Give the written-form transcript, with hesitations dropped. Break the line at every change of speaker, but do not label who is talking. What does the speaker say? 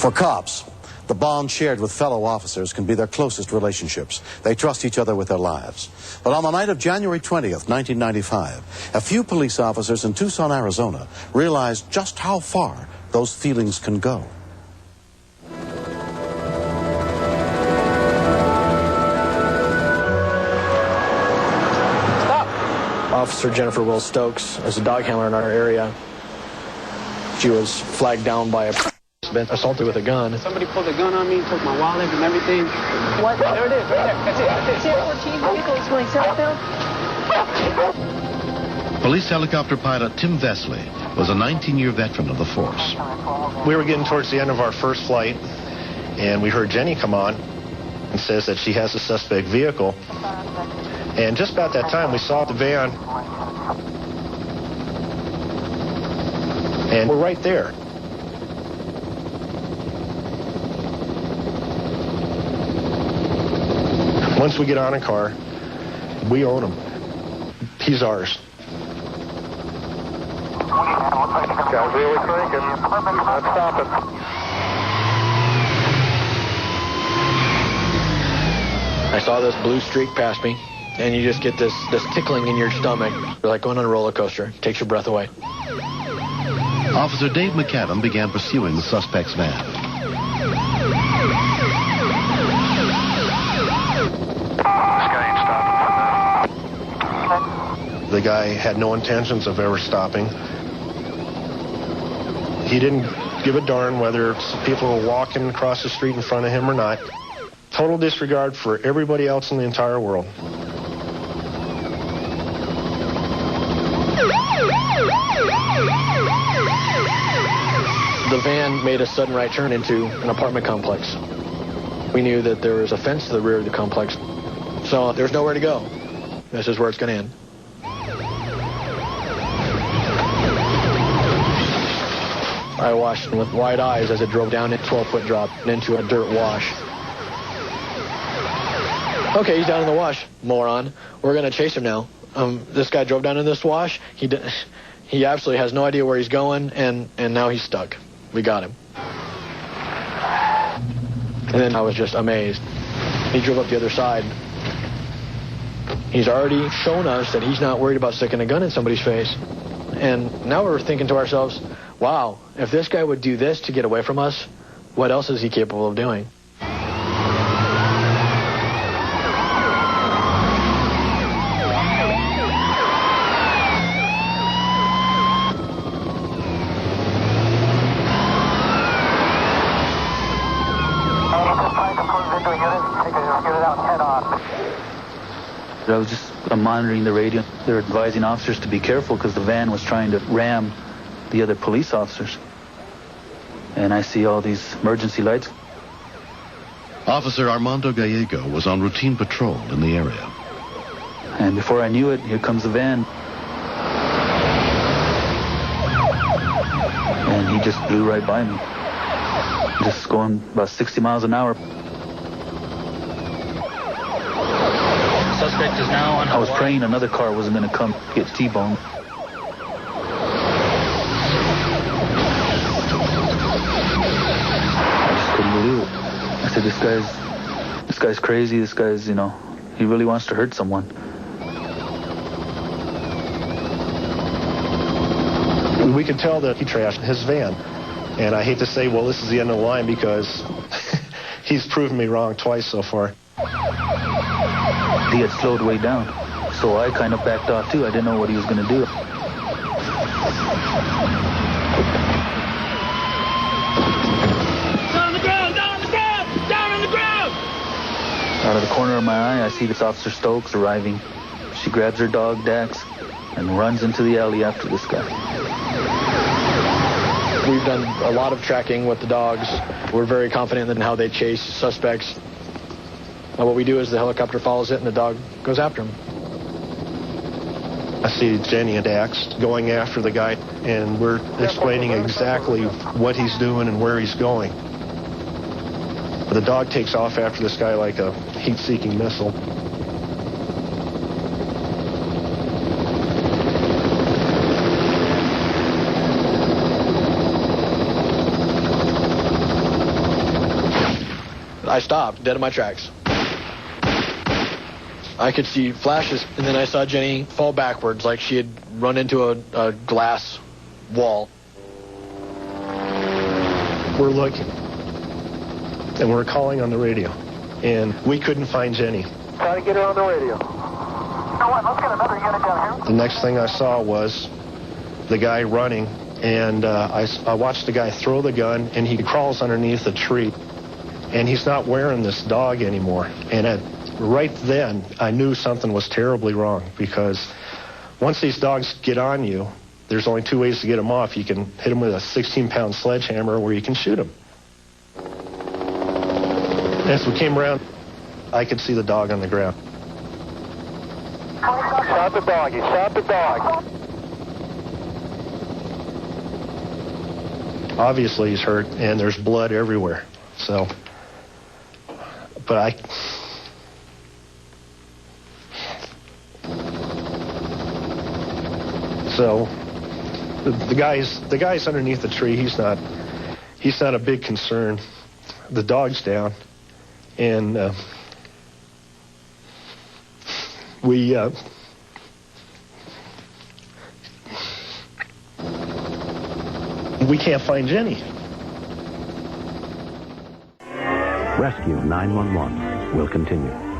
For cops, the bond shared with fellow officers can be their closest relationships. They trust each other with their lives. But on the night of January 20th, 1995, a few police officers in Tucson, Arizona, realized just how far those feelings can go.
Officer Jennifer Will Stokes is a dog handler in our area. She was flagged down by a been assaulted with a gun.
Somebody pulled a gun on me, took my wallet and everything.
What?
There it is, right there. That's it, that's it.
Tier 14 vehicles going southbound?
Police helicopter pilot Tim Vesley was a 19-year veteran of the force.
We were getting towards the end of our first flight, and we heard Jenny come on and says that she has a suspect vehicle. And just about that time, we saw the van, and we're right there. Once we get on a car, we own him. He's ours.
Guy's really cranking. Not stopping.
I saw this blue streak pass me, and you just get this tickling in your stomach. You're like going on a roller coaster. Takes your breath away.
Officer Dave McAdam began pursuing the suspect's van.
The guy had no intentions of ever stopping. He didn't give a darn whether people were walking across the street in front of him or not. Total disregard for everybody else in the entire world.
The van made a sudden right turn into an apartment complex. We knew that there was a fence to the rear of the complex, so there's nowhere to go. This is where it's going to end. I watched with wide eyes as it drove down a 12-foot drop and into a dirt wash. Okay, he's down in the wash, moron. We're going to chase him now. This guy drove down in this wash. He absolutely has no idea where he's going, and now he's stuck. We got him. And then I was just amazed. He drove up the other side. He's already shown us that he's not worried about sticking a gun in somebody's face. And now we're thinking to ourselves, wow, if this guy would do this to get away from us, what else is he capable of doing?
I was just monitoring the radio. They were advising officers to be careful because the van was trying to ram the other police officers. And I see all these emergency lights.
Officer Armando Gallego was on routine patrol in the area.
And before I knew it, here comes the van. And he just blew right by me. Just going about 60 miles an hour.
Suspect is now on.
I was praying another car wasn't going to come get T-boned. I just couldn't believe it. I said, this guy's crazy. This guy's, he really wants to hurt someone.
We could tell that he trashed his van. And I hate to say, well, this is the end of the line because he's proven me wrong twice so far.
He had slowed way down, so I kind of backed off too. I didn't know what he was going to do.
Down on the ground! Down on the ground! Down on the ground!
Out of the corner of my eye, I see this Officer Stokes arriving. She grabs her dog, Dax, and runs into the alley after this guy.
We've done a lot of tracking with the dogs. We're very confident in how they chase suspects. And what we do is the helicopter follows it and the dog goes after him.
I see Jenny and Dax going after the guy, and we're explaining exactly what he's doing and where he's going. The dog takes off after this guy like a heat-seeking missile.
I stopped dead in my tracks. I could see flashes, and then I saw Jenny fall backwards like she had run into a glass wall.
We're looking, and we're calling on the radio, and we couldn't find Jenny.
Try to get her on the radio. You know what, let's get another unit down here.
The next thing I saw was the guy running, and I watched the guy throw the gun, and he crawls underneath a tree, and he's not wearing this dog anymore. And right then, I knew something was terribly wrong, because once these dogs get on you, there's only two ways to get them off. You can hit them with a 16-pound sledgehammer, or you can shoot them. As we came around, I could see the dog on the ground.
Shot the dog. He shot the dog.
Obviously, he's hurt, and there's blood everywhere. So, but So, the guy's underneath the tree. He's not a big concern. The dog's down, and we can't find Jenny.
Rescue 911 will continue.